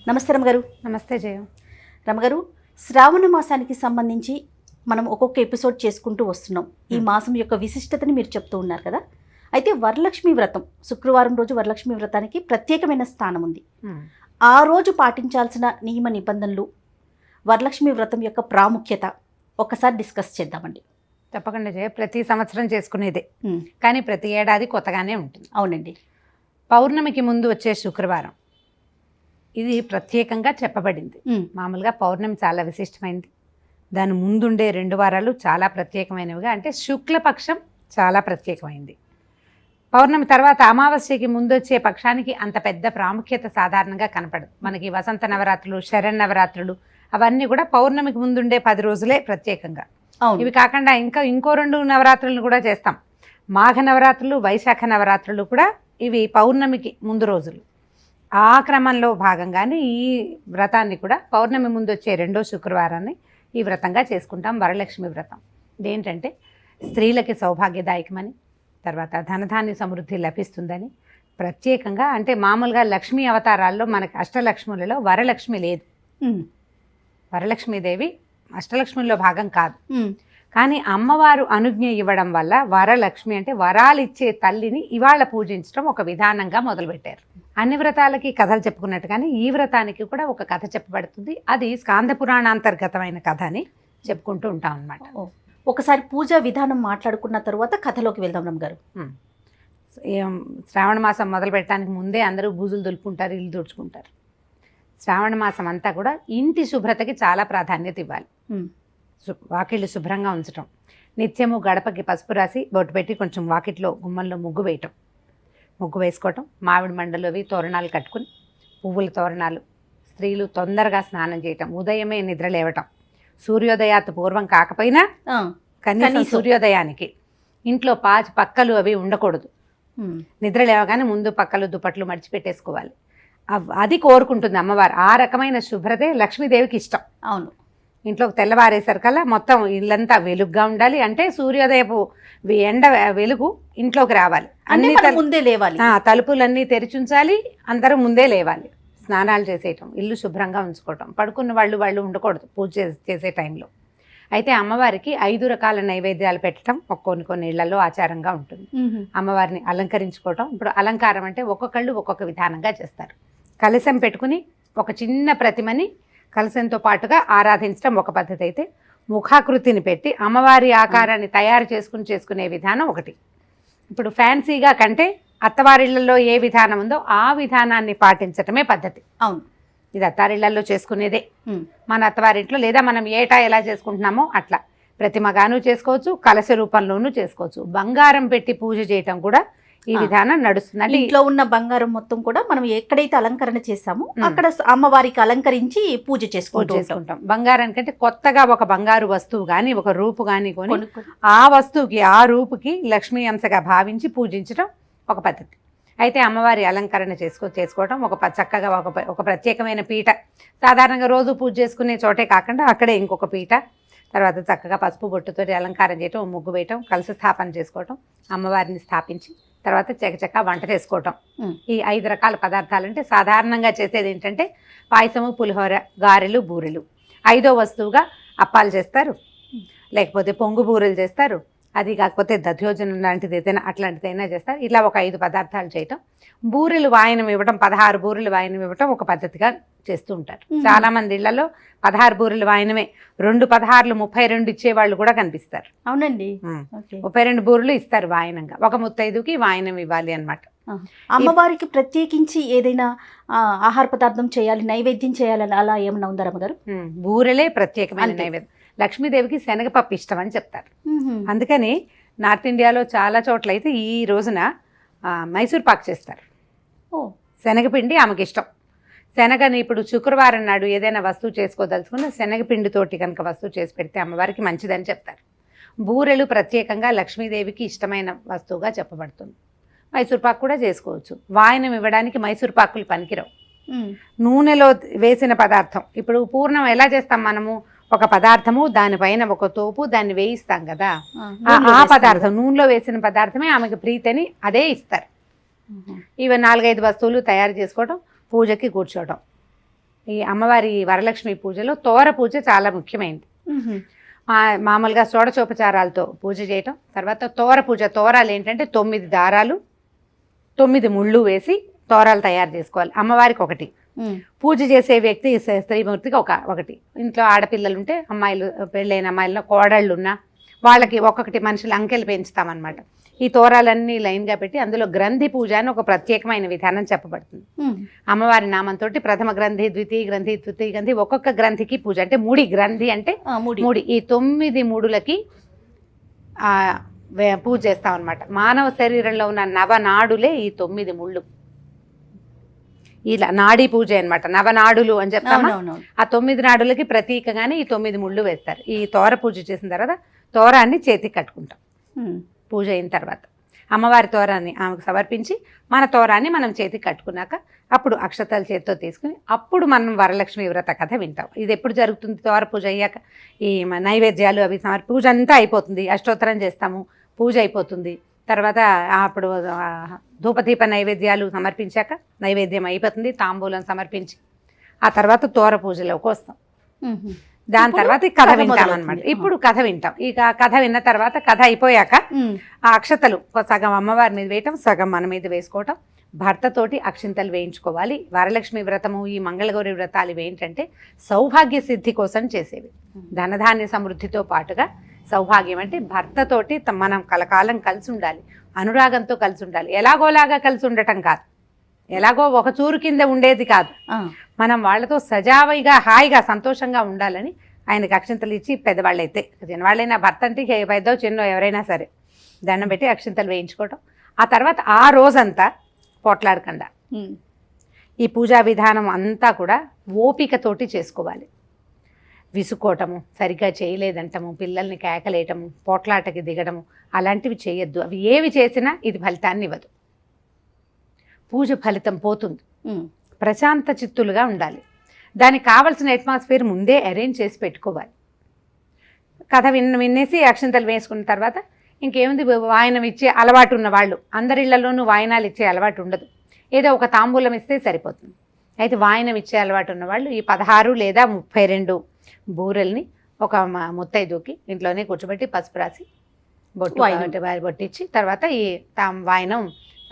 నమస్తే రమగారు. నమస్తే జయ. రమగారు, శ్రావణ మాసానికి సంబంధించి మనం ఒక్కొక్క ఎపిసోడ్ చేసుకుంటూ వస్తున్నాం. ఈ మాసం యొక్క విశిష్టతని మీరు చెప్తూ ఉన్నారు కదా. అయితే వరలక్ష్మి వ్రతం, శుక్రవారం రోజు వరలక్ష్మి వ్రతానికి ప్రత్యేకమైన స్థానం ఉంది. ఆ రోజు పాటించాల్సిన నియమ నిబంధనలు, వరలక్ష్మి వ్రతం యొక్క ప్రాముఖ్యత ఒక్కసారి డిస్కస్ చేద్దామండి. తప్పకుండా జయ. ప్రతి సంవత్సరం చేసుకునేదే, కానీ ప్రతి ఏడాది కొత్తగానే ఉంటుంది. అవునండి. పౌర్ణమికి ముందు వచ్చే శుక్రవారం ఇది ప్రత్యేకంగా చెప్పబడింది. మామూలుగా పౌర్ణమి చాలా విశిష్టమైనది. దాని ముందుండే 2 వారాలు చాలా ప్రత్యేకమైనవిగా, అంటే శుక్లపక్షం చాలా ప్రత్యేకమైంది. పౌర్ణమి తర్వాత అమావాస్యకి ముందు వచ్చే పక్షానికి అంత పెద్ద ప్రాముఖ్యత సాధారణంగా కనపడదు. మనకి వసంత నవరాత్రులు, శరన్నవరాత్రులు అవన్నీ కూడా పౌర్ణమికి ముందుండే 10 రోజులే ప్రత్యేకంగా. ఇవి కాకుండా ఇంకో 2 నవరాత్రులను కూడా చేస్తాం. మాఘ నవరాత్రులు, వైశాఖ నవరాత్రులు కూడా ఇవి పౌర్ణమికి ముందు రోజులు. ఆ క్రమంలో భాగంగానే ఈ వ్రతాన్ని కూడా పౌర్ణమి ముందు వచ్చే 2వ శుక్రవారాన్ని ఈ వ్రతంగా చేసుకుంటాం. వరలక్ష్మి వ్రతం ఇదేంటంటే స్త్రీలకి సౌభాగ్యదాయకమని, తర్వాత ధనధాన్య సమృద్ధి లభిస్తుందని ప్రత్యేకంగా. అంటే మామూలుగా లక్ష్మీ అవతారాల్లో మనకి అష్టలక్ష్ములలో వరలక్ష్మి లేదు. వరలక్ష్మీదేవి అష్టలక్ష్మిలో భాగం కాదు. కానీ అమ్మవారు అనుజ్ఞ ఇవ్వడం వల్ల వరలక్ష్మి, అంటే వరాలు ఇచ్చే తల్లిని ఇవాళ పూజించడం ఒక విధానంగా మొదలుపెట్టారు. అన్ని వ్రతాలకి కథలు చెప్పుకున్నట్టుగానే ఈ వ్రతానికి కూడా ఒక కథ చెప్పబడుతుంది. అది స్కాంద పురాణాంతర్గతమైన కథ అని చెప్పుకుంటూ ఉంటాం అన్నమాట. ఒకసారి పూజా విధానం మాట్లాడుకున్న తర్వాత కథలోకి వెళ్దాం రమ్మగారు. శ్రావణ మాసం మొదలు పెట్టడానికి ముందే అందరూ బూజులు దులుపుకుంటారు, ఇల్లు తుడుచుకుంటారు. శ్రావణ మాసం అంతా కూడా ఇంటి శుభ్రతకి చాలా ప్రాధాన్యత ఇవ్వాలి. వాకిళ్ళు శుభ్రంగా ఉంచటం, నిత్యము గడపకి పసుపు రాసి బొట్టు పెట్టి కొంచెం వాకిట్లో గుమ్మంలో ముగ్గు వేయటం, ముగ్గు వేసుకోవటం, మామిడి మండలు అవి తోరణాలు కట్టుకుని పువ్వుల తోరణాలు, స్త్రీలు తొందరగా స్నానం చేయటం, ఉదయమే నిద్ర లేవటం, సూర్యోదయాత్ పూర్వం కాకపోయినా కనీసం సూర్యోదయానికి ఇంట్లో పక్కలు అవి ఉండకూడదు. నిద్ర లేవగానే ముందు పక్కలు దుప్పట్లు మడిచిపెట్టేసుకోవాలి. అది కోరుకుంటుంది అమ్మవారు. ఆ రకమైన శుభ్రతే లక్ష్మీదేవికి ఇష్టం. అవును. ఇంట్లోకి తెల్లవారేసరికల్లా మొత్తం ఇల్లంతా వెలుగుగా ఉండాలి. అంటే సూర్యోదయపు ఎండ వెలుగు ఇంట్లోకి రావాలి. ముందే లేవాలి, తలుపులన్నీ తెరిచుంచాలి, అందరూ ముందే లేవాలి, స్నానాలు చేసేయటం, ఇల్లు శుభ్రంగా ఉంచుకోవటం, పడుకున్న వాళ్ళు ఉండకూడదు పూజ చేసే టైంలో. అయితే అమ్మవారికి 5 రకాల నైవేద్యాలు పెట్టడం కొన్ని ఇళ్లలో ఆచారంగా ఉంటుంది. అమ్మవారిని అలంకరించుకోవటం. ఇప్పుడు అలంకారం అంటే ఒక్కొక్కళ్ళు ఒక్కొక్క విధానంగా చేస్తారు. కలశం పెట్టుకుని ఒక చిన్న ప్రతిమని కలశంతో పాటుగా ఆరాధించడం ఒక పద్ధతి అయితే, ముఖాకృతిని పెట్టి అమ్మవారి ఆకారాన్ని తయారు చేసుకునే విధానం ఒకటి. ఇప్పుడు ఫ్యాన్సీగా కంటే అత్తవారిళ్లలో ఏ విధానం ఉందో ఆ విధానాన్ని పాటించటమే పద్ధతి. అవును. ఇది అత్తారిళ్లలో చేసుకునేదే. మన అత్తవారింట్లో లేదా మనం ఏటా ఎలా చేసుకుంటున్నామో అట్లా ప్రతిమగాను చేసుకోవచ్చు, కలశ రూపంలోనూ చేసుకోవచ్చు. బంగారం పెట్టి పూజ చేయటం కూడా ఈ విధానం నడుస్తుంది. అంటే ఇంట్లో ఉన్న బంగారం మొత్తం కూడా మనం ఎక్కడైతే అలంకరణ చేస్తామో అక్కడ అమ్మవారికి అలంకరించి పూజ చేసుకుంటాం. బంగారానికంటే కొత్తగా ఒక బంగారు వస్తువు కానీ ఒక రూపు కానీ కొని ఆ వస్తువుకి ఆ రూపుకి లక్ష్మీ అంశగా భావించి పూజించడం ఒక పద్ధతి. అయితే అమ్మవారి అలంకరణ చేసుకోవటం చక్కగా ఒక ప్రత్యేకమైన పీట, సాధారణంగా రోజు పూజ చేసుకునే చోటే కాకుండా అక్కడే ఇంకొక పీట, తర్వాత చక్కగా పసుపు బొట్టుతో అలంకారం చేయటం, ముగ్గు వేయటం, కలశ స్థాపన చేసుకోవటం, అమ్మవారిని స్థాపించి తర్వాత చకచకా వంట చేసుకోవటం. ఈ 5 రకాల పదార్థాలు అంటే సాధారణంగా చేసేది ఏంటంటే పాయసము, పులిహోర, గారెలు, బూరెలు. 5వ వస్తువుగా అప్పాలు చేస్తారు, లేకపోతే పొంగు బూరెలు చేస్తారు. అది కాకపోతే దధ్యోజనం లాంటిది ఏదైనా అట్లాంటిదైనా చేస్తారు. ఇలా ఒక 5 పదార్థాలు చేయటం. బూరెలు వాయనం ఇవ్వటం, 16 బూరెలు వాయనం ఇవ్వటం ఒక పద్ధతిగా చేస్తూ ఉంటారు. చాలా మంది ఇళ్లలో 16 బూరెలు వాయనమే, 2 16లు 32 ఇచ్చేవాళ్ళు కూడా కనిపిస్తారు. అవునండి. 32 బూరెలు ఇస్తారు వాయనంగా. ఒక ముత్తైదుకి వాయనం ఇవ్వాలి అన్నమాట. అమ్మవారికి ప్రత్యేకించి ఏదైనా ఆహార పదార్థం చేయాలి, నైవేద్యం చేయాలి, అలా ఏమన్నా ఉందా రమ్మగారు? బూరెలే ప్రత్యేకమైన నైవేద్యం. లక్ష్మీదేవికి శనగపప్పు ఇష్టం అని చెప్తారు. అందుకని నార్త్ ఇండియాలో చాలా చోట్ల అయితే ఈ రోజున మైసూర్ పాక్ చేస్తారు. శనగపిండి ఆమెకి ఇష్టం. శనగని ఇప్పుడు శుక్రవారం నాడు ఏదైనా వస్తువు చేసుకోదలుచుకున్న శనగపిండితోటి కనుక వస్తువు చేసి పెడితే అమ్మవారికి మంచిదని చెప్తారు. బూరెలు ప్రత్యేకంగా లక్ష్మీదేవికి ఇష్టమైన వస్తువుగా చెప్పబడుతుంది. మైసూర్ పాక్ కూడా చేసుకోవచ్చు. వాయనం ఇవ్వడానికి మైసూర్ పాకులు పనికిరావు. నూనెలో వేసిన పదార్థం. ఇప్పుడు పూర్ణం ఎలా చేస్తాం మనము? ఒక పదార్థము, దానిపైన ఒక తోపు, దాన్ని వేయిస్తాం కదా, ఆ పదార్థం నూనెలో వేసిన పదార్థమే ఆమెకి ప్రీతిని అదే ఇస్తారు. ఇవి 4-5 వస్తువులు తయారు చేసుకోవడం, పూజకి కూర్చోవడం. ఈ అమ్మవారి వరలక్ష్మి పూజలో తోర పూజ చాలా ముఖ్యమైనది. మామూలుగా షోడశోపచారాలతో పూజ చేయటం, తర్వాత తోర పూజ. తోరాలు ఏంటంటే 9 దారాలు 9 ముళ్ళు వేసి తోరాలు తయారు చేసుకోవాలి. అమ్మవారికి ఒకటి, పూజ చేసే వ్యక్తి స్త్రీమూర్తికి ఒకటి. ఇంట్లో ఆడపిల్లలు ఉంటే అమ్మాయిలు, పెళ్ళైన అమ్మాయిల్లో కోడళ్ళు ఉన్నా వాళ్ళకి ఒక్కొక్కటి మనుషులు అంకెలు పెంచుతామన్నమాట. ఈ తోరాలన్నీ లైన్గా పెట్టి అందులో గ్రంథి పూజ అని ఒక ప్రత్యేకమైన విధానం చెప్పబడుతుంది. అమ్మవారి నామంతో ప్రథమ గ్రంథి, ద్వితీయ గ్రంథి, తృతీయ గ్రంథి, ఒక్కొక్క గ్రంథికి పూజ. అంటే మూడి గ్రంథి అంటే మూడి. ఈ 9 మూడులకి పూజ చేస్తాం అనమాట. మానవ శరీరంలో ఉన్న నవనాడులే ఈ 9 ముళ్ళు. ఇలా నాడీ పూజ అనమాట. నవనాడులు అని చెప్తాము. ఆ 9 నాడులకి ప్రతీకగానే ఈ 9 ముళ్ళు వేస్తారు. ఈ తోర పూజ చేసిన తర్వాత తోరాన్ని చేతికి కట్టుకుంటాం. పూజ అయిన తర్వాత అమ్మవారి తోరాన్ని ఆమెకు సమర్పించి మన తోరాన్ని మనం చేతికి కట్టుకున్నాక అప్పుడు అక్షతలు చేతితో తీసుకుని అప్పుడు మనం వరలక్ష్మి వ్రత కథ వింటాం. ఇది ఎప్పుడు జరుగుతుంది? తోర పూజ అయ్యాక ఈ నైవేద్యాలు అవి పూజ అంతా అయిపోతుంది. అష్టోత్తరం చేస్తాము, పూజ అయిపోతుంది. తర్వాత అప్పుడు ధూపదీప నైవేద్యాలు సమర్పించాక నైవేద్యం అయిపోతుంది, తాంబూలం సమర్పించి ఆ తర్వాత తోర పూజలోకి వస్తాం. దాని తర్వాత కథ వింటాం అనమాట. ఇప్పుడు కథ వింటాం. ఇక కథ విన్న తర్వాత కథ అయిపోయాక ఆ అక్షతలు సగం అమ్మవారి మీద వేయటం, సగం మన మీద వేసుకోవటం, భర్తతోటి అక్షింతలు వేయించుకోవాలి. వరలక్ష్మి వ్రతము, ఈ మంగళగౌరి వ్రతాలు ఇవి ఏంటంటే సౌభాగ్య సిద్ధి కోసం చేసేవి. ధనధాన్య సమృద్ధితో పాటుగా సౌభాగ్యం అంటే భర్తతోటి మనం కలకాలం కలిసి ఉండాలి, అనురాగంతో కలిసి ఉండాలి. ఎలాగోలాగా కలిసి ఉండటం కాదు, ఎలాగో ఒక చూరు కింద ఉండేది కాదు. మనం వాళ్ళతో సజావుగా హాయిగా సంతోషంగా ఉండాలని ఆయనకు అక్షింతలు ఇచ్చి, పెద్దవాళ్ళైతే చిన్నవాళ్ళైనా భర్త అంటే పెద్దో చిన్నో ఎవరైనా సరే దండం పెట్టి అక్షింతలు వేయించుకోవటం. ఆ తర్వాత ఆ రోజంతా పోట్లాడకుండా ఈ పూజా విధానం అంతా కూడా ఓపికతోటి చేసుకోవాలి. విసుకోవటము, సరిగ్గా చేయలేదంటము, పిల్లల్ని కేకలేయటము, పోట్లాటకి దిగడము అలాంటివి చేయొద్దు. అవి ఏవి చేసినా ఇది ఫలితాన్ని ఇవ్వదు. పూజ ఫలితం పోతుంది. ప్రశాంత చిత్తులుగా ఉండాలి. దానికి కావలసిన అట్మాస్ఫియర్ ముందే అరేంజ్ చేసి పెట్టుకోవాలి. కథ వినేసి అక్షింతలు వేసుకున్న తర్వాత ఇంకేముంది, వాయనం ఇచ్చే అలవాటు ఉన్న వాళ్ళు, అందరిళ్లలోనూ వాయనాలు ఇచ్చే అలవాటు ఉండదు. ఏదో ఒక తాంబూలం ఇస్తే సరిపోతుంది. అయితే వాయనం ఇచ్చే అలవాటు ఉన్నవాళ్ళు ఈ 16 లేదా 32 బూరెల్ని ఒక ముత్తైదుకి ఇంట్లోనే కూర్చోబెట్టి పసుపు రాసి బొట్టిచ్చి తర్వాత ఈ వాయనం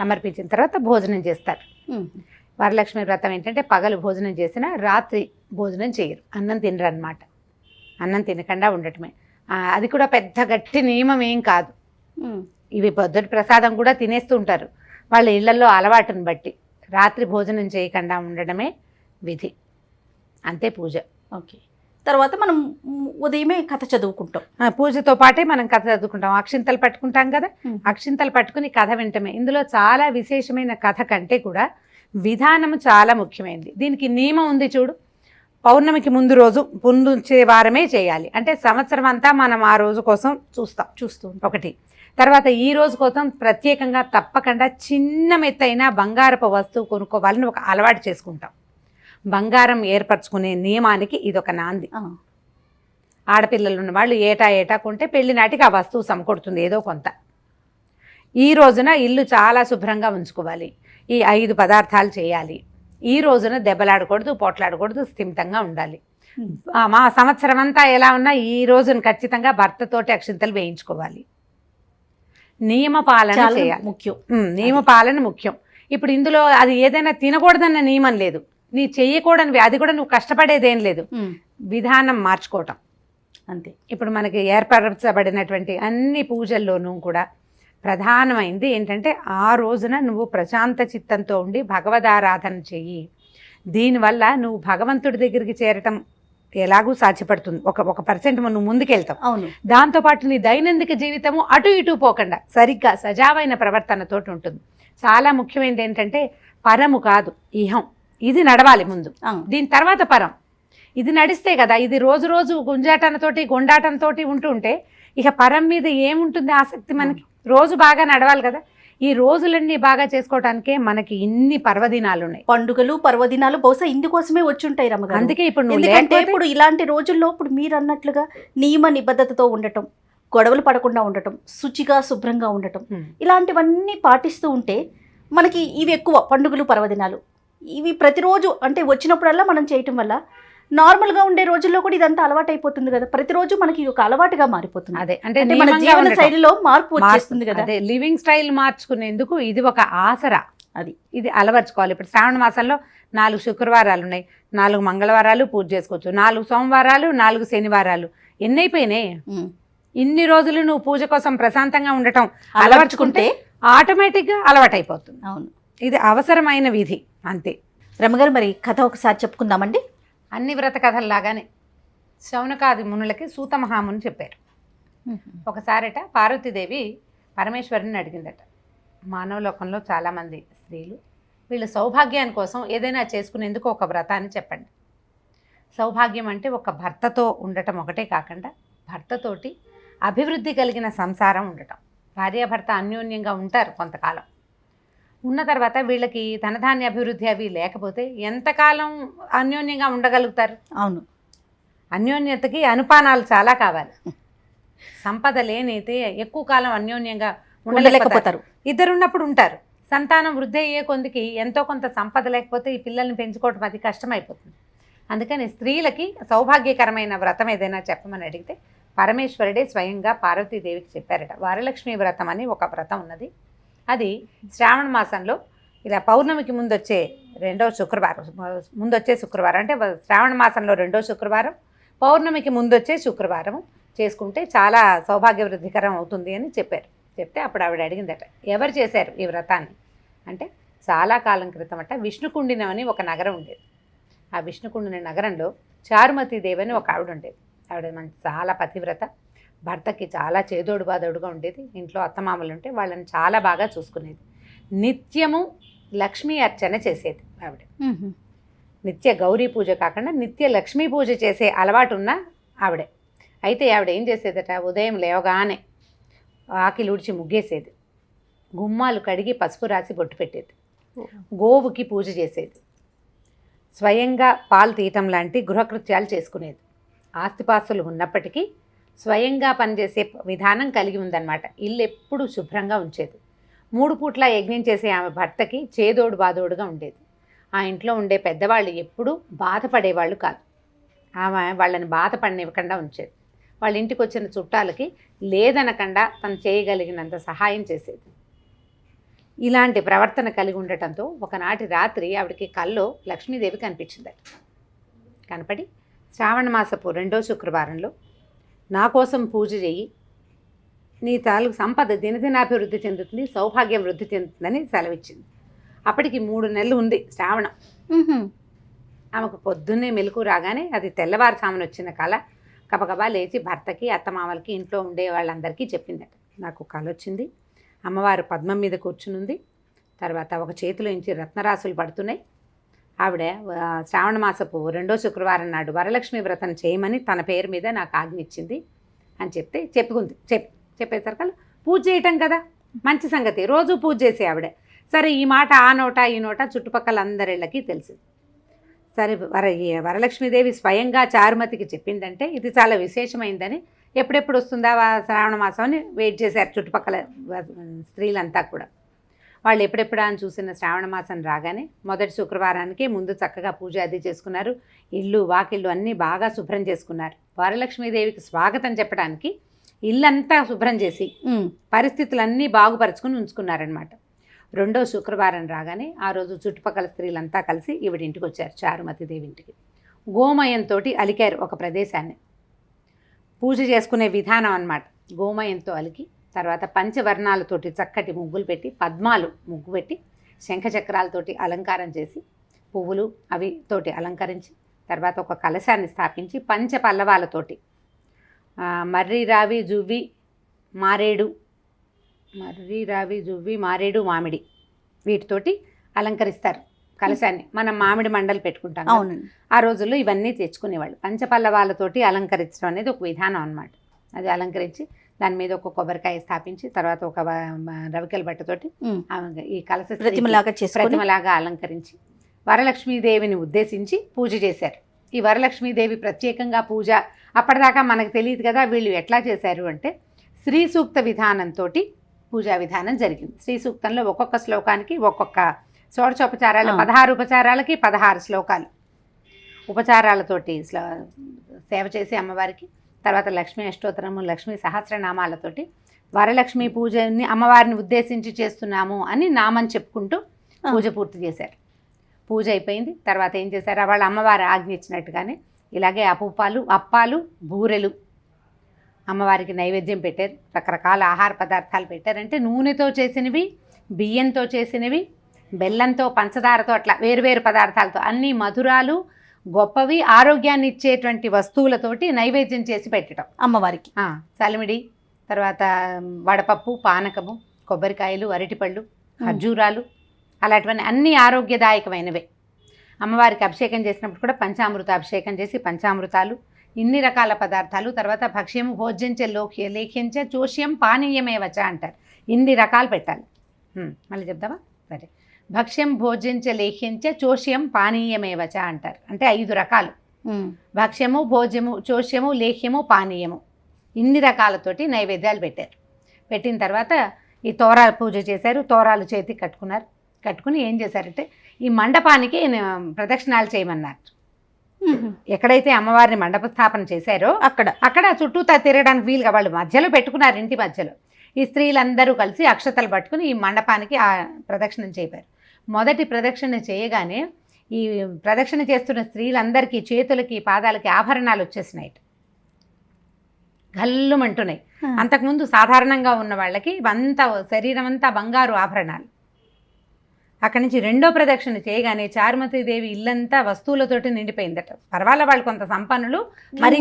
సమర్పించిన తర్వాత భోజనం చేస్తారు. వరలక్ష్మి వ్రతం ఏంటంటే పగలు భోజనం చేసినా రాత్రి భోజనం చేయరు, అన్నం తినరు అనమాట. అన్నం తినకుండా ఉండటమే. అది కూడా పెద్ద గట్టి నియమం ఏం కాదు. ఇవి పొద్దుటి ప్రసాదం కూడా తినేస్తూ ఉంటారు. వాళ్ళ ఇళ్లలో అలవాటును బట్టి రాత్రి భోజనం చేయకుండా ఉండడమే విధి. అంతే పూజ. ఓకే. తర్వాత మనం ఉదయమే కథ చదువుకుంటాం. పూజతో పాటే మనం కథ చదువుకుంటాం. అక్షింతలు పట్టుకుంటాం కదా, అక్షింతలు పట్టుకుని కథ వింటమే. ఇందులో చాలా విశేషమైన కథ కంటే కూడా విధానం చాలా ముఖ్యమైనది. దీనికి నియమం ఉంది చూడు. పౌర్ణమికి ముందు రోజు పుందుంచే వారమే చేయాలి. అంటే సంవత్సరం అంతా మనం ఆ రోజు కోసం చూస్తూ ఒకటి. తర్వాత ఈ రోజు కోసం ప్రత్యేకంగా తప్పకుండా చిన్న మెత్తైన బంగారపు వస్తువు కొనుక్కోవాలని ఒక అలవాటు చేసుకుంటాం. బంగారం ఏర్పరచుకునే నియమానికి ఇదొక నాంది. ఆడపిల్లలు ఉన్న వాళ్ళు ఏటా కొంటే పెళ్లి నాటికి ఆ వస్తువు సమకూడుతుంది ఏదో కొంత. ఈ రోజున ఇల్లు చాలా శుభ్రంగా ఉంచుకోవాలి. ఈ 5 పదార్థాలు చేయాలి. ఈ రోజున దెబ్బలాడకూడదు, పోట్లాడకూడదు, స్థిమితంగా ఉండాలి. మా సంవత్సరం అంతా ఎలా ఉన్నా ఈ రోజున ఖచ్చితంగా భర్తతోటి అక్షింతలు వేయించుకోవాలి. నియమ పాలన చేయాలి, ముఖ్యం. నియమ పాలన ముఖ్యం. ఇప్పుడు ఇందులో అది ఏదైనా తినకూడదన్న నియమం లేదు, నీ చెయ్యకూడనివి అది కూడా నువ్వు కష్టపడేదేం లేదు. విధానం మార్చుకోవటం అంతే. ఇప్పుడు మనకి ఏర్పరచబడినటువంటి అన్ని పూజల్లోనూ కూడా ప్రధానమైంది ఏంటంటే ఆ రోజున నువ్వు ప్రశాంత చిత్తంతో ఉండి భగవదారాధన చెయ్యి. దీనివల్ల నువ్వు భగవంతుడి దగ్గరికి చేరటం ఎలాగూ సాధ్యపడుతుంది. ఒక పర్సెంట్ నువ్వు ముందుకెళ్తావు. అవును. దాంతోపాటు నీ దైనందిక జీవితము అటు ఇటు పోకుండా సరిగ్గా సజావైన ప్రవర్తనతోటి ఉంటుంది. చాలా ముఖ్యమైనది ఏంటంటే పరము కాదు, ఇహం. ఇది నడవాలి ముందు, దీని తర్వాత పరం. ఇది నడిస్తే కదా, ఇది రోజు రోజు గుంజాటనతోటి గొండాటనతోటి ఉంటుంటే ఇక పరం మీద ఏముంటుంది ఆసక్తి మనకి? రోజు బాగా నడవాలి కదా. ఈ రోజులన్నీ బాగా చేసుకోవటానికే మనకి ఇన్ని పర్వదినాలు ఉన్నాయి, పండుగలు పర్వదినాలు. బహుశా ఇందుకోసమే వచ్చి ఉంటాయి రమ్మగారు. అందుకే ఇప్పుడు ఇలాంటి రోజుల్లో ఇప్పుడు మీరు అన్నట్లుగా నియమ నిబద్ధతతో ఉండటం, గొడవలు పడకుండా ఉండటం, శుచిగా శుభ్రంగా ఉండటం, ఇలాంటివన్నీ పాటిస్తూ ఉంటే మనకి ఇవి ఎక్కువ పండుగలు పర్వదినాలు. ఇవి ప్రతిరోజు అంటే వచ్చినప్పుడల్లా మనం చేయటం వల్ల నార్మల్గా ఉండే రోజుల్లో కూడా ఇదంతా అలవాటు అయిపోతుంది కదా, ప్రతిరోజు మనకి ఒక అలవాటుగా మారిపోతుంది. అదే అంటే అంటే మన నియమంగా జీవన ఉండటం. శైలిలో మార్పు వచ్చేస్తుంది కదా. అదే లివింగ్ స్టైల్ మార్చుకునేందుకు ఇది ఒక ఆసరా. అది ఇది అలవర్చుకోవాలి. ఇప్పుడు శ్రావణ మాసంలో 4 శుక్రవారాలు ఉన్నాయి, 4 మంగళవారాలు పూజ చేసుకోవచ్చు, 4 సోమవారాలు, 4 శనివారాలు. ఎన్ని అయిపోయినాయి? ఇన్ని రోజులు నువ్వు పూజ కోసం ప్రశాంతంగా ఉండటం అలవర్చుకుంటే ఆటోమేటిక్గా అలవాటైపోతుంది. అవును, ఇది అవసరమైన విధి అంతే. రమగారు మరి కథ ఒకసారి చెప్పుకుందామండి. అన్ని వ్రత కథల్లాగానే శౌనకాది మునులకి సూత మహాముని చెప్పారు. ఒకసారట పార్వతీదేవి పరమేశ్వరుని అడిగిందట, మానవలోకంలో చాలామంది స్త్రీలు వీళ్ళ సౌభాగ్యాని కోసం ఏదైనా చేసుకునేందుకు ఒక వ్రతాన్ని చెప్పండి. సౌభాగ్యం అంటే ఒక భర్తతో ఉండటం ఒకటే కాకుండా భర్తతోటి అభివృద్ధి కలిగిన సంసారం ఉండటం. భార్యాభర్త అన్యోన్యంగా ఉంటారు కొంతకాలం, ఉన్న తర్వాత వీళ్ళకి ధనధాన్య అభివృద్ధి అవి లేకపోతే ఎంతకాలం అన్యోన్యంగా ఉండగలుగుతారు? అవును, అన్యోన్యతకి అనుపానాలు చాలా కావాలి. సంపద లేనైతే ఎక్కువ కాలం అన్యోన్యంగా ఉండలేకపోతారు. ఇద్దరు ఉన్నప్పుడు ఉంటారు, సంతానం వృద్ధి అయ్యే కొందికి ఎంతో కొంత సంపద లేకపోతే ఈ పిల్లల్ని పెంచుకోవడం అది కష్టమైపోతుంది. అందుకని స్త్రీలకి సౌభాగ్యకరమైన వ్రతం ఏదైనా చెప్పమని అడిగితే పరమేశ్వరుడే స్వయంగా పార్వతీదేవికి చెప్పారట. వరలక్ష్మి వ్రతం అని ఒక వ్రతం ఉన్నది. అది శ్రావణ మాసంలో ఇలా పౌర్ణమికి ముందొచ్చే శుక్రవారం అంటే శ్రావణ మాసంలో 2వ శుక్రవారం, పౌర్ణమికి ముందొచ్చే శుక్రవారం చేసుకుంటే చాలా సౌభాగ్యవృద్ధికరం అవుతుంది అని చెప్పారు. చెప్తే అప్పుడు ఆవిడ అడిగిందట, ఎవరు చేశారు ఈ వ్రతాన్ని అంటే, చాలా కాలం క్రితమట విష్ణుకుండినం అని ఒక నగరం ఉండేది. ఆ విష్ణుకుండిన నగరంలో చారుమతీదేవి అని ఒక ఆవిడ ఉండేది. ఆవిడ చాలా పతివ్రత, భర్తకి చాలా చేదోడు బాదోడుగా ఉండేది. ఇంట్లో అత్తమామలు ఉంటే వాళ్ళని చాలా బాగా చూసుకునేది. నిత్యము లక్ష్మీ అర్చన చేసేది ఆవిడ. నిత్య గౌరీ పూజ కాకుండా నిత్య లక్ష్మీ పూజ చేసే అలవాటు ఉన్న ఆవిడే. అయితే ఆవిడ ఏం చేసేదట, ఉదయం లేవగానే ఆకిలి ఉడిచి ముగ్గేసేది, గుమ్మాలు కడిగి పసుపు రాసి బొట్టు పెట్టేది, గోవుకి పూజ చేసేది, స్వయంగా పాలు తీయటం లాంటి గృహకృత్యాలు చేసుకునేది. ఆస్తిపాస్తులు ఉన్నప్పటికీ స్వయంగా పనిచేసే విధానం కలిగి ఉందన్నమాట. ఇల్లు ఎప్పుడు శుభ్రంగా ఉంచేది. 3 పూట్ల యజ్ఞం చేసే ఆమె భర్తకి చేదోడు బాదోడుగా ఉండేది. ఆ ఇంట్లో ఉండే పెద్దవాళ్ళు ఎప్పుడూ బాధపడేవాళ్ళు కాదు. ఆమె వాళ్ళని బాధపడనివ్వకుండా ఉంచేది. వాళ్ళ ఇంటికి వచ్చిన చుట్టాలకి లేదనకుండా తను చేయగలిగినంత సహాయం చేసేది. ఇలాంటి ప్రవర్తన కలిగి ఉండటంతో ఒకనాటి రాత్రి ఆవిడకి కల్లో లక్ష్మీదేవి కనిపించిందట. కనపడి శ్రావణ మాసపు 2వ శుక్రవారంలో నా కోసం పూజ చెయ్యి, నీ తాలూకు సంపద దినదినాభివృద్ధి చెందుతుంది, సౌభాగ్యం వృద్ధి చెందుతుందని సెలవిచ్చింది. అప్పటికి 3 నెలలు ఉంది శ్రావణం. ఆమెకు పొద్దున్నే మెలకు రాగానే, అది తెల్లవారుసామున వచ్చిన కళ, గబగబా లేచి భర్తకి అత్తమామలకి ఇంట్లో ఉండే వాళ్ళందరికీ చెప్పిందట, నాకు కళ వచ్చింది, అమ్మవారు పద్మం మీద కూర్చునుంది, తర్వాత ఒక చేతిలో నుంచి రత్నరాసులు పడుతున్నాయి, ఆవిడ శ్రావణ మాసపు 2వ శుక్రవారం నాడు వరలక్ష్మి వ్రతం చేయమని తన పేరు మీద నాకు ఆజ్ఞ ఇచ్చింది అని చెప్పేసరికి పూజ చేయటం కదా మంచి సంగతి, రోజు పూజ చేసే ఆవిడ. సరే ఈ మాట ఆ నోట ఈ నోట చుట్టుపక్కల అందరిళ్ళకి తెలిసింది. సరే వరలక్ష్మీదేవి స్వయంగా చారుమతికి చెప్పిందంటే ఇది చాలా విశేషమైందని, ఎప్పుడెప్పుడు వస్తుందా శ్రావణ మాసం అని వెయిట్ చేశారు చుట్టుపక్కల స్త్రీలంతా కూడా. వాళ్ళు ఎప్పుడెప్పుడు అని చూసిన శ్రావణ మాసం రాగానే మొదటి శుక్రవారానికే ముందు చక్కగా పూజ అది చేసుకున్నారు. ఇల్లు వాకిళ్ళు అన్నీ బాగా శుభ్రం చేసుకున్నారు. వరలక్ష్మీదేవికి స్వాగతం చెప్పడానికి ఇల్లంతా శుభ్రం చేసి పరిస్థితులన్నీ బాగుపరుచుకుని ఉంచుకున్నారనమాట. 2వ శుక్రవారం రాగానే ఆ రోజు చుట్టుపక్కల స్త్రీలంతా కలిసి ఈవిడింటికి వచ్చారు, చారుమతీదేవి ఇంటికి. గోమయంతో అలికారు ఒక ప్రదేశాన్ని, పూజ చేసుకునే విధానం అన్నమాట. గోమయంతో అలికి తర్వాత పంచవర్ణాలతోటి చక్కటి ముగ్గులు పెట్టి, పద్మాలు ముగ్గు పెట్టి, శంఖచక్రాలతోటి అలంకారం చేసి, పువ్వులు అవి తోటి అలంకరించి, తర్వాత ఒక కలశాన్ని స్థాపించి పంచపల్లవాలతోటి మర్రి రావి జువ్వి మారేడు మామిడి వీటితోటి అలంకరిస్తారు కలశాన్ని. మనం మామిడి మండలు పెట్టుకుంటాం, ఆ రోజుల్లో ఇవన్నీ తెచ్చుకునేవాళ్ళు. పంచపల్లవాలతోటి అలంకరించడం అనేది ఒక విధానం అన్నమాట. అది అలంకరించి దాని మీద ఒక కొబ్బరికాయ స్థాపించి, తర్వాత ఒక రవికెల బట్టతోటి ఈ కలశ ప్రతిమలాగా అలంకరించి వరలక్ష్మీదేవిని ఉద్దేశించి పూజ చేశారు. ఈ వరలక్ష్మీదేవి ప్రత్యేకంగా పూజ అప్పటిదాకా మనకు తెలియదు కదా. వీళ్ళు ఎట్లా చేశారు అంటే శ్రీ సూక్త విధానంతో పూజా విధానం జరిగింది. శ్రీ సూక్తంలో ఒక్కొక్క శ్లోకానికి ఒక్కొక్క షోడశోపచారాలు 16 ఉపచారాలకి 16 శ్లోకాలు ఉపచారాలతోటి సేవ చేసి అమ్మవారికి, తర్వాత లక్ష్మీ అష్టోత్తరము, లక్ష్మీ సహస్రనామాలతోటి వరలక్ష్మి పూజని అమ్మవారిని ఉద్దేశించి చేస్తున్నాము అని నామని చెప్పుకుంటూ పూజ పూర్తి చేశారు. పూజ అయిపోయింది. తర్వాత ఏం చేశారు, వాళ్ళ అమ్మవారు ఆజ్ఞ ఇచ్చినట్టుగానే ఇలాగే అప్పాలు బూరెలు అమ్మవారికి నైవేద్యం పెట్టారు. రకరకాల ఆహార పదార్థాలు పెట్టారంటే నూనెతో చేసినవి, బియ్యంతో చేసినవి, బెల్లంతో, పంచదారతో, అట్లా వేరువేరు పదార్థాలతో అన్ని మధురాలు, గొప్పవి, ఆరోగ్యాన్ని ఇచ్చేటువంటి వస్తువులతోటి నైవేద్యం చేసి పెట్టడం అమ్మవారికి. సలిమిడి, తర్వాత వడపప్పు, పానకము, కొబ్బరికాయలు, అరటిపళ్ళు, ఖర్జూరాలు, అలాంటివన్నీ అన్నీ ఆరోగ్యదాయకమైనవే. అమ్మవారికి అభిషేకం చేసినప్పుడు కూడా పంచామృత అభిషేకం చేసి పంచామృతాలు, ఇన్ని రకాల పదార్థాలు, తర్వాత భక్ష్యము భోజ్యంచ లేఖ్యంచ చోష్యం పానీయమేవచ అంటారు. ఇన్ని రకాలు పెట్టాలి. మళ్ళీ చెప్దామా? సరే. భక్ష్యం భోజ్యంచ లేఖ్యంచ చోష్యం పానీయమేవచ అంటారు. అంటే 5 రకాలు: భక్ష్యము, భోజ్యము, చోష్యము, లేఖ్యము, పానీయము, ఇన్ని రకాలతోటి నైవేద్యాలు పెట్టారు. పెట్టిన తర్వాత ఈ తోరాలు పూజ చేశారు. తోరాలు చేతికి కట్టుకున్నారు. కట్టుకుని ఏం చేశారంటే ఈ మండపానికి ప్రదక్షిణాలు చేయమన్నారు. ఎక్కడైతే అమ్మవారిని మండప స్థాపన చేశారో అక్కడ చుట్టూతా తిరగడానికి వీలుగా వాళ్ళు మధ్యలో పెట్టుకున్నారు. ఇంటి మధ్యలో ఈ స్త్రీలందరూ కలిసి అక్షతలు పట్టుకుని ఈ మండపానికి ఆ ప్రదక్షిణం చేపారు. మొదటి ప్రదక్షిణ చేయగానే ఈ ప్రదక్షిణ చేస్తున్న స్త్రీలందరికీ చేతులకి పాదాలకి ఆభరణాలు వచ్చేసినాయి, గల్లుమంటున్నాయి. అంతకుముందు సాధారణంగా ఉన్న వాళ్ళకి అంతా శరీరం అంతా బంగారు ఆభరణాలు. అక్కడి నుంచి రెండో ప్రదక్షిణ చేయగానే చారుమతీదేవి ఇల్లంతా వస్తువులతోటి నిండిపోయిందట. పర్వాలే, వాళ్ళు కొంత సంపన్నులు,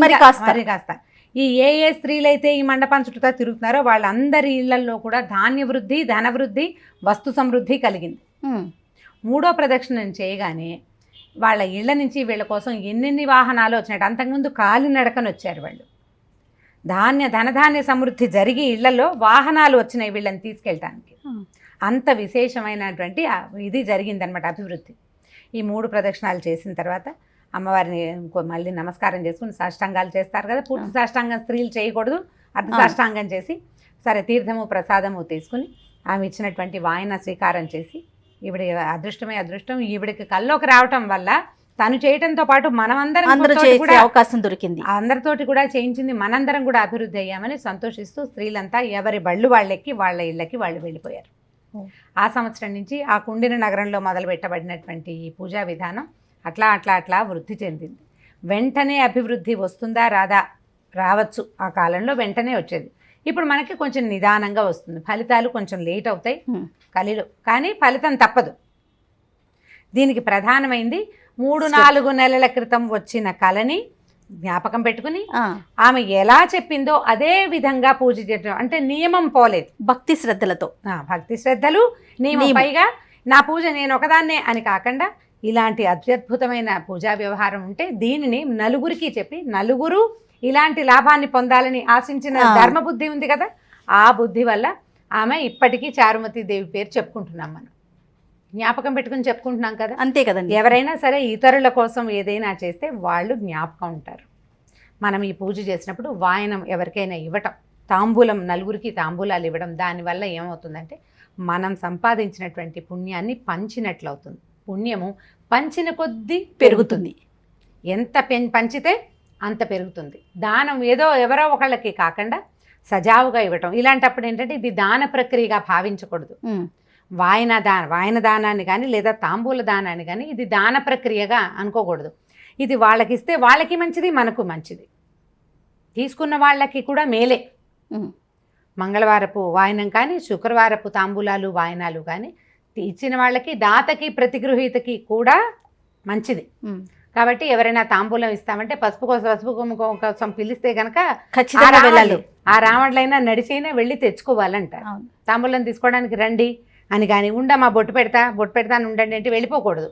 మరి కాస్త ఈ ఏ స్త్రీలైతే ఈ మండపాన్ని చుట్టూతా తిరుగుతున్నారో వాళ్ళందరి ఇళ్లలో కూడా ధాన్య వృద్ధి, ధన వృద్ధి, వస్తు సమృద్ధి కలిగింది. మూడో ప్రదక్షిణ చేయగానే వాళ్ళ ఇళ్ల నుంచి వీళ్ళ కోసం ఎన్నెన్ని వాహనాలు వచ్చినట్టు. అంతకుముందు కాలినడకను వచ్చారు వాళ్ళు. ధనధాన్య సమృద్ధి జరిగి ఇళ్లలో వాహనాలు వచ్చినాయి వీళ్ళని తీసుకెళ్ళటానికి. అంత విశేషమైనటువంటి ఇది జరిగిందనమాట, అభివృద్ధి. ఈ 3 ప్రదక్షిణాలు చేసిన తర్వాత అమ్మవారిని మళ్ళీ నమస్కారం చేసుకుని సాష్టాంగాలు చేస్తారు కదా. పూర్తి సాష్టాంగం స్త్రీలు చేయకూడదు, అర్ధ సాష్టాంగం చేసి సరే తీర్థము ప్రసాదము తీసుకుని ఆమె ఇచ్చినటువంటి వాయన స్వీకారం చేసి, ఈవిడ అదృష్టమే అదృష్టం, ఈవిడికి కల్లోకి రావటం వల్ల తను చేయటంతో పాటు మనమందరం కూడా అవకాశం దొరికింది. అందరితోటి కూడా చేయించింది, మనందరం కూడా అభివృద్ధి అయ్యామని సంతోషిస్తూ స్త్రీలంతా ఎవరి బళ్ళు వాళ్ళెక్కి వాళ్ళ ఇళ్ళకి వాళ్ళు వెళ్ళిపోయారు. ఆ సంవత్సరం నుంచి ఆ కుండిన నగరంలో మొదలుపెట్టబడినటువంటి ఈ పూజా విధానం అట్లా వృద్ధి చెందింది. వెంటనే అభివృద్ధి వస్తుందా రాదా? రావచ్చు. ఆ కాలంలో వెంటనే వచ్చేది. ఇప్పుడు మనకి కొంచెం నిదానంగా వస్తుంది. ఫలితాలు కొంచెం లేట్ అవుతాయి కలిలో, కానీ ఫలితం తప్పదు. దీనికి ప్రధానమైంది 3-4 నెలల క్రితం వచ్చిన కళని జ్ఞాపకం పెట్టుకుని ఆమె ఎలా చెప్పిందో అదే విధంగా పూజ చేయడం. అంటే నియమం పోలేదు, భక్తి శ్రద్ధలతో. భక్తి శ్రద్ధలు నియమం. పైగా నా పూజ నేను ఒకదాన్నే అని కాకుండా ఇలాంటి అత్యద్భుతమైన పూజా వ్యవహారం ఉంటే దీనిని నలుగురికి చెప్పి నలుగురు ఇలాంటి లాభాన్ని పొందాలని ఆశించిన ధర్మబుద్ధి ఉంది కదా, ఆ బుద్ధి వల్ల ఆమె ఇప్పటికీ చారుమతీదేవి పేరు చెప్పుకుంటున్నాం. మనం జ్ఞాపకం పెట్టుకుని చెప్పుకుంటున్నాం కదా. అంతే కదండి. ఎవరైనా సరే ఇతరుల కోసం ఏదైనా చేస్తే వాళ్ళు జ్ఞాపకం ఉంటారు. మనం ఈ పూజ చేసినప్పుడు వాయనం ఎవరికైనా ఇవ్వటం, తాంబూలం, నలుగురికి తాంబూలాలు ఇవ్వడం, దానివల్ల ఏమవుతుందంటే మనం సంపాదించినటువంటి పుణ్యాన్ని పంచినట్లు అవుతుంది. పుణ్యము పంచిన కొద్దీ పెరుగుతుంది. ఎంత పంచితే అంత పెరుగుతుంది. దానం ఏదో ఎవరో ఒకళ్ళకి కాకుండా సజావుగా ఇవ్వటం. ఇలాంటప్పుడు ఏంటంటే ఇది దాన ప్రక్రియగా భావించకూడదు. వాయన దానాన్ని కానీ లేదా తాంబూల దానాన్ని కానీ ఇది దాన ప్రక్రియగా అనుకోకూడదు. ఇది వాళ్ళకి ఇస్తే వాళ్ళకి మంచిది, మనకు మంచిది, తీసుకున్న వాళ్ళకి కూడా మేలే. మంగళవారపు వాయనం కానీ శుక్రవారపు తాంబూలాలు వాయనాలు కానీ ఇచ్చిన వాళ్ళకి, దాతకి, ప్రతిగృహీతకి కూడా మంచిది. కాబట్టి ఎవరైనా తాంబూలం ఇస్తామంటే పసుపు కోసం పిలిస్తే కనుక ఖచ్చితంగా వెళ్ళాలి. ఆ రావణులైనా నడిచైనా వెళ్ళి తెచ్చుకోవాలంట. తాంబూలం తీసుకోవడానికి రండి అని కానీ ఉండమా బొట్టు పెడతాను ఉండండి అంటే వెళ్ళిపోకూడదు.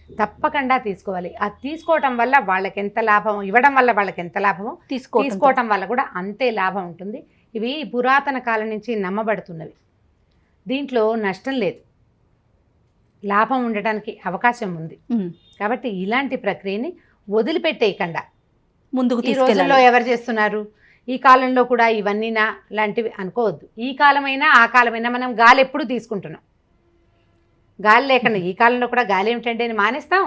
తప్పకుండా తీసుకోవాలి. అది తీసుకోవటం వల్ల వాళ్ళకి ఎంత లాభం, ఇవ్వడం వల్ల వాళ్ళకి ఎంత లాభమో తీసుకోవటం వల్ల కూడా అంతే లాభం ఉంటుంది. ఇవి పురాతన కాలం నుంచి నమ్మబడుతున్నవి. దీంట్లో నష్టం లేదు, లాభం ఉండటానికి అవకాశం ఉంది. కాబట్టి ఇలాంటి ప్రక్రియని వదిలిపెట్టేయకుండా ముందుకు ఈ రోజుల్లో ఎవరు చేస్తున్నారు? ఈ కాలంలో కూడా ఇవన్నీ లాంటివి అనుకోవద్దు. ఈ కాలమైనా ఆ కాలమైనా మనం గాలి ఎప్పుడు తీసుకుంటున్నాం. గాలి లేకుండా ఈ కాలంలో కూడా గాలి ఏమిటంటే అని మానేస్తాం,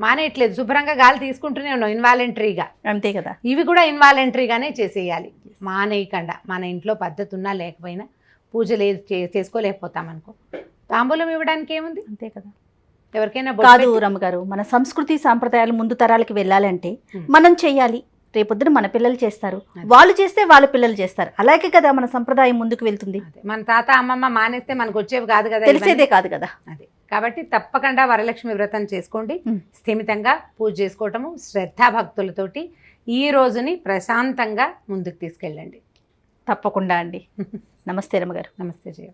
మానేయట్లేదు, శుభ్రంగా గాలి తీసుకుంటూనే ఉన్నాం ఇన్వాలంటరీగా. అంతే కదా. ఇవి కూడా ఇన్వాలంటరీగానే చేసేయాలి, మానేయకుండా. మన ఇంట్లో పద్ధతి ఉన్నా లేకపోయినా పూజలు చేసుకోలేకపోతాం అనుకో, తాంబూలం ఇవ్వడానికి ఏముంది, అంతే కదా. ఎవరికైనా కాదు రమ్మగారు, మన సంస్కృతి సాంప్రదాయాలు ముందు తరాలకి వెళ్ళాలంటే మనం చెయ్యాలి. రేపొద్దున మన పిల్లలు చేస్తారు, వాళ్ళు చేస్తే వాళ్ళ పిల్లలు చేస్తారు, అలాగే కదా మన సంప్రదాయం ముందుకు వెళ్తుంది. మన తాత అమ్మమ్మ మానేస్తే మనకు వచ్చేవి కాదు కదా, తెలిసేదే కాదు కదా. అదే కాబట్టి తప్పకుండా వరలక్ష్మి వ్రతం చేసుకోండి, స్థిమితంగా పూజ చేసుకోవటము, శ్రద్ధాభక్తులతోటి ఈ రోజుని ప్రశాంతంగా ముందుకు తీసుకెళ్ళండి. తప్పకుండా అండి. నమస్తే రమ్మగారు. నమస్తే జయ.